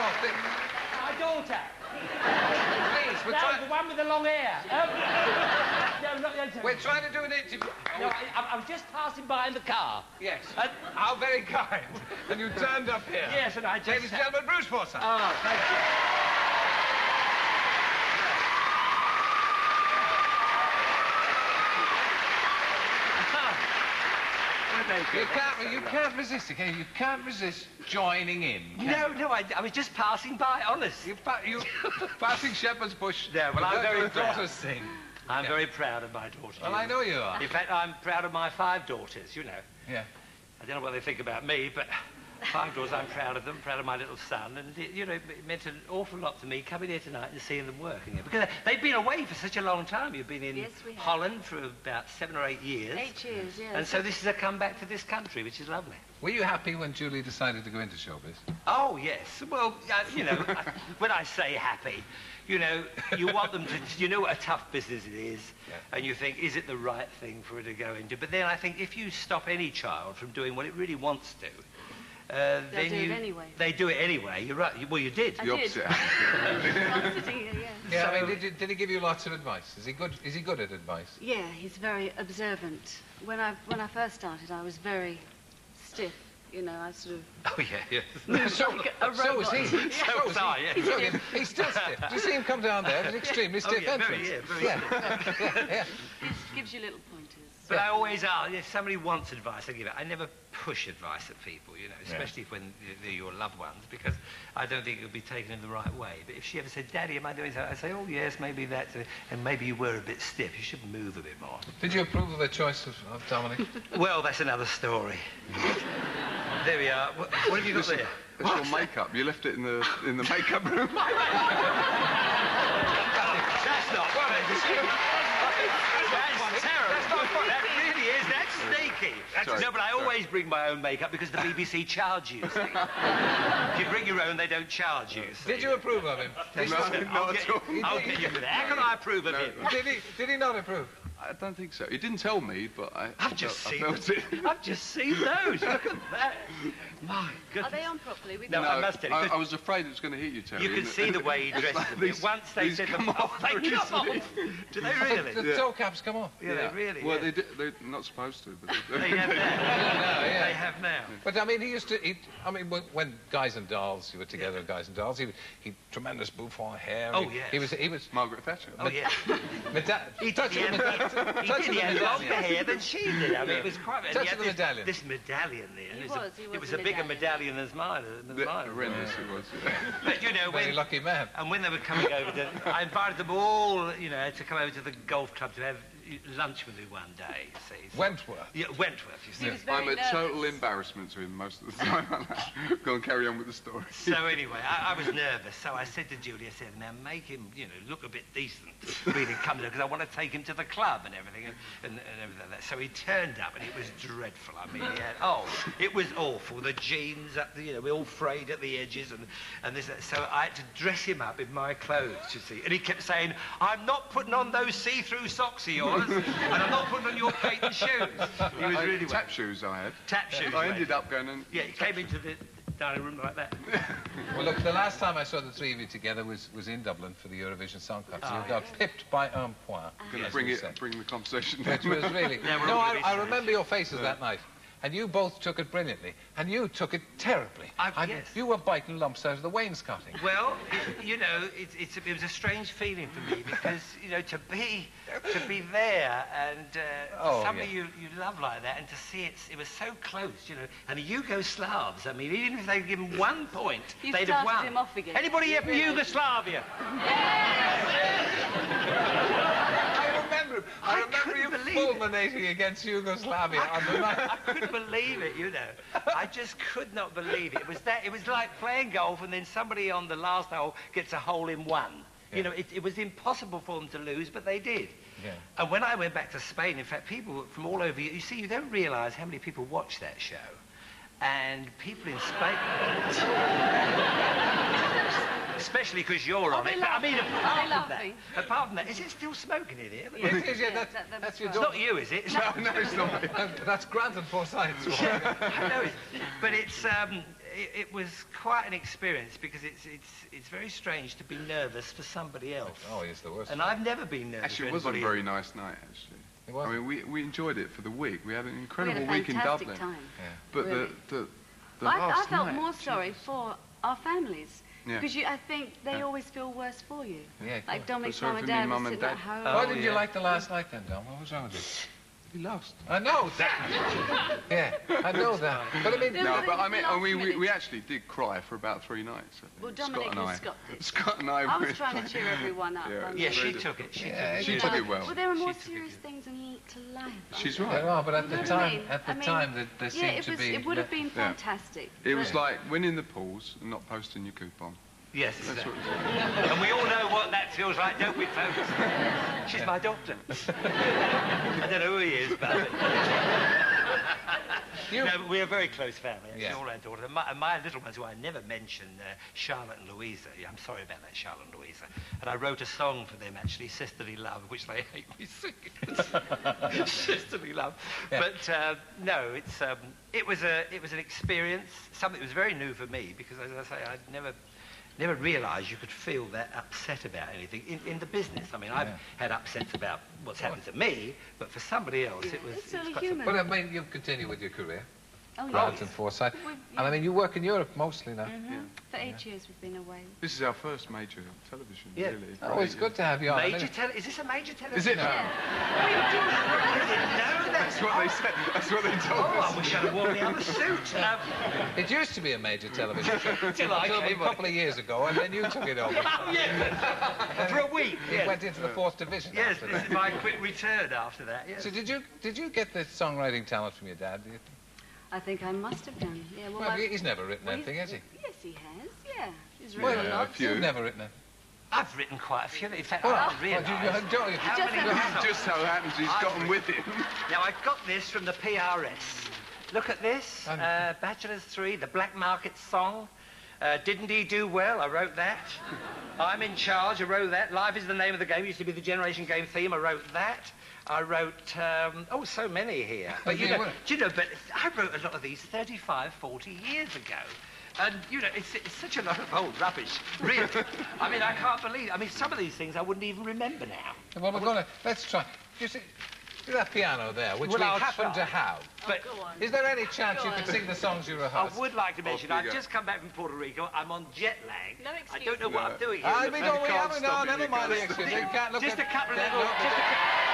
Oh, My daughter. please, No, the one with the long hair. No, not the other. we're trying to do an interview. No, I was just passing by in the car. Yes. How very kind. And you turned up here. Yes, and I just... Ladies and gentlemen, Bruce Forsyth. Oh, thank you. You can't resist, okay? You can't resist joining in. No, I was just passing by, honest. You passing Shepherd's Bush. Yeah, well, I'm very proud. daughters sing. I'm very proud of my daughter. Well, I know you are. In fact, I'm proud of my 5 daughters, you know. Yeah. I don't know what they think about me, but 5 daughters, I'm proud of them, proud of my little son. And, you know, it meant an awful lot to me coming here tonight and seeing them working. Because they've been away for such a long time. You've been in Holland for about 7 or 8 years. 8 years, yes. And so this is a comeback to this country, which is lovely. Were you happy when Julie decided to go into showbiz? Oh, yes. Well, you know, when I say happy, you know, you want them to... You know what a tough business it is, and you think, is it the right thing for her to go into? But then I think if you stop any child from doing what it really wants to, They do it anyway. They do it anyway. You're right. Well, you did. I The did. opposite. I'm sitting here, yeah. Yeah, So- I mean, did he give you lots of advice? Is he good at advice? Yeah, he's very observant. When I first started, I was very stiff. You know, I sort of Oh, yeah. moved like a robot. So is he. Yeah. So was I, yeah. So he's still stiff. Do you see him come down there? It's extremely stiff yeah, entrance. very yeah. Gives you little pointers. But I always are. If somebody wants advice, I give it. I never push advice at people, you know, especially when they're your loved ones, because I don't think it would be taken in the right way. But if she ever said, Daddy, am I doing something? I say, oh, yes, maybe that's it. And maybe you were a bit stiff. You should move a bit more. Did you approve of the choice of Dominic? Well, that's another story. There we are. What have you got there? It's your makeup. You left it in the makeup room. That's not funny. That's terrible. That's not funny. That really is. That's sneaky. No, but I always bring my own makeup because the BBC charge you. See? If you bring your own, they don't charge you. See? Did you approve of him? Not at all. I'll get you for that. How can I approve of him? Did he not approve? I don't think so. He didn't tell me, but I I've just felt it. I've just seen those. Look at that. My goodness. Are they on properly? No, I must tell you. I was afraid it was going to hit you, Terry. You can see the way he dresses them. Once they said them off, they come off. Do they really? The toe caps come off. Yeah, they really. Well, they're not supposed to, but They have now. They have now. But I mean, when Guys and Dolls, you were together with Guys and Dolls, he tremendous bouffant hair. Oh, yes. He was. Margaret Thatcher. Oh, yeah. He touched the He had longer hair than she did. I mean, it was quite... Touch of the medallion. This medallion there. He It was was a bigger medallion than mine. Horrendous it was. But, you know, Very lucky man. And when they were coming over to... I invited them all, you know, to come over to the golf club to have lunch with me one day, you see. Wentworth. Yeah, Wentworth, you see. He was very I'm a nervous. total embarrassment to him most of the time. Go on, carry on with the story. So anyway, I was nervous, so I said to Julie, I said, now make him, you know, look a bit decent when he comes there, because I want to take him to the club and everything, and everything like that. So he turned up, and it was dreadful. I mean, it was awful. The jeans, you know, we all frayed at the edges, and this. So I had to dress him up in my clothes, you see. And he kept saying, I'm not putting on those see-through socks of yours, and I'm not putting on your patent shoes. He was really Tap shoes I had. Tap shoes. I ended up going and... Yeah, he came into the dining room like that. Well, look, the last time I saw the three of you together was in Dublin for the Eurovision Song Contest. You got pipped by un point. Going to bring the conversation Which down. was really... No, I remember your faces that night. And you both took it brilliantly. And you took it terribly. Yes. You were biting lumps out of the wainscoting. Well, you know, it was a strange feeling for me because, you know, to be there and somebody you love like that and to see it was so close, you know. And the Yugoslavs, I mean, even if they'd given 1 point, they'd have won. Him off again. Anybody here from Yugoslavia? I remember you fulminating against Yugoslavia on the night. I couldn't believe it, you know. I just could not believe it. It was like playing golf and then somebody on the last hole gets a hole in one. Yeah. You know, it was impossible for them to lose, but they did. Yeah. And when I went back to Spain, in fact, people from all over... You see, you don't realise how many people watch that show. And people in Spain... Especially because you're on it. But I mean, apart from that, is it still smoking in here? Yes, it is, yeah, that's your It's daughter. not you, is it? No, it's not. That's Grant and Forsyth. I know it. But it's... it was quite an experience because it's very strange to be nervous for somebody else. Oh, it's the worst. And I've never been nervous. Actually, it for was a anybody very nice night, actually. It was. I mean, we enjoyed it for the week. We had an We incredible had a week in fantastic Dublin. time. Yeah. But Really. the I last felt night, more sorry for our families. Yeah. Because I think they Yeah. always feel worse for you. Yeah, Like cool. Dominic's sorry mum and for me, dad mum was and sitting at dad. home. Why didn't you yeah. like the last night then, Dom? What was wrong with you? We lost. I know that. Yeah, I know that. But I mean, There No, was but a I mean, last we minute- actually did cry for about 3 nights. I think. Well, Dominic Scott and I. and Scott did. Scott and I. I was were trying to like- cheer everyone up. Yeah. wasn't Yeah, I? she took it. Yeah, She You took know, it well. Well, there are more She took it serious good. things to life. aren't She's there? right. no, but at the You know what I time, mean? at the I mean, time, there Yeah, seemed to be. it would have been Yeah. fantastic. It was but- like winning the pools and not posting your coupon. Yes, That's exactly. what And we all know what that feels like, don't we, folks? She's my doctor. I don't know who he is, but... You- No, but we're a very close family, actually, Yeah. all our daughters. And my little ones, who I never mentioned, Charlotte and Louisa. Yeah, I'm sorry about that, Charlotte and Louisa. And I wrote a song for them, actually, Sisterly Love, which they hate me singing. Sisterly Love. Yeah. But, no, it was an experience, something that was very new for me, because, as I say, I'd never realised you could feel that upset about anything in the business. I mean, I've Yeah. had upsets about what's happened to me, but for somebody else, it was... It's it was only quite human. But I mean, you continue with your career, Oh, Grant yes. and Forsyth. We've- And I mean, you work in Europe mostly now. For 8 years we've been away. This is our first major television, Yeah. really. Oh, it's good to have you on. I mean, Is this a major television? Is it? Yeah. I didn't know that. That's what they said. That's what they told Oh, us. I wish I'd have worn the other suit. It used to be a major television show Till I until a came on. couple of years ago, and then you took it over. Oh, yes. For a week. It Yes, went into the 4th division. yes, after this that. is my quick return after that. Yes. So did you get the songwriting talent from your dad? Do you think? I think I must have done. Yeah, well, Well, he's never written anything, has he? Yes, he has. Yeah, he's Well, written a lot. few. You've never written it. I've written quite a few. In fact, Well, I well, realise how Just many have- songs- Just so happens he's got them with him. Now, I got this from the PRS. Look at this. Bachelor's 3, the Black Market song. Didn't he do well? I wrote that. I'm in charge. I wrote that. Life is the name of the game. Used to be the Generation Game theme. I wrote that. I wrote, so many here. But, Yeah, well- but I wrote a lot of these 35, 40 years ago. And, it's such a lot of old rubbish, really. I mean, I can't believe... I mean, some of these things I wouldn't even remember now. Well, we're going to... Let's try. You see that piano there, which Well, we I'll happen try. to have. But Go on. Is there any chance Go you could on. sing the songs you I rehearsed? would like to mention, I've figure. just come back from Puerto Rico. I'm on jet lag. No I excuse. don't know what I'm doing here. Ah, But we You don't... We can't haven't... stop No, it, never you mind the can't extras. You can't look just at... a couple of Yeah, little... no, just a cou-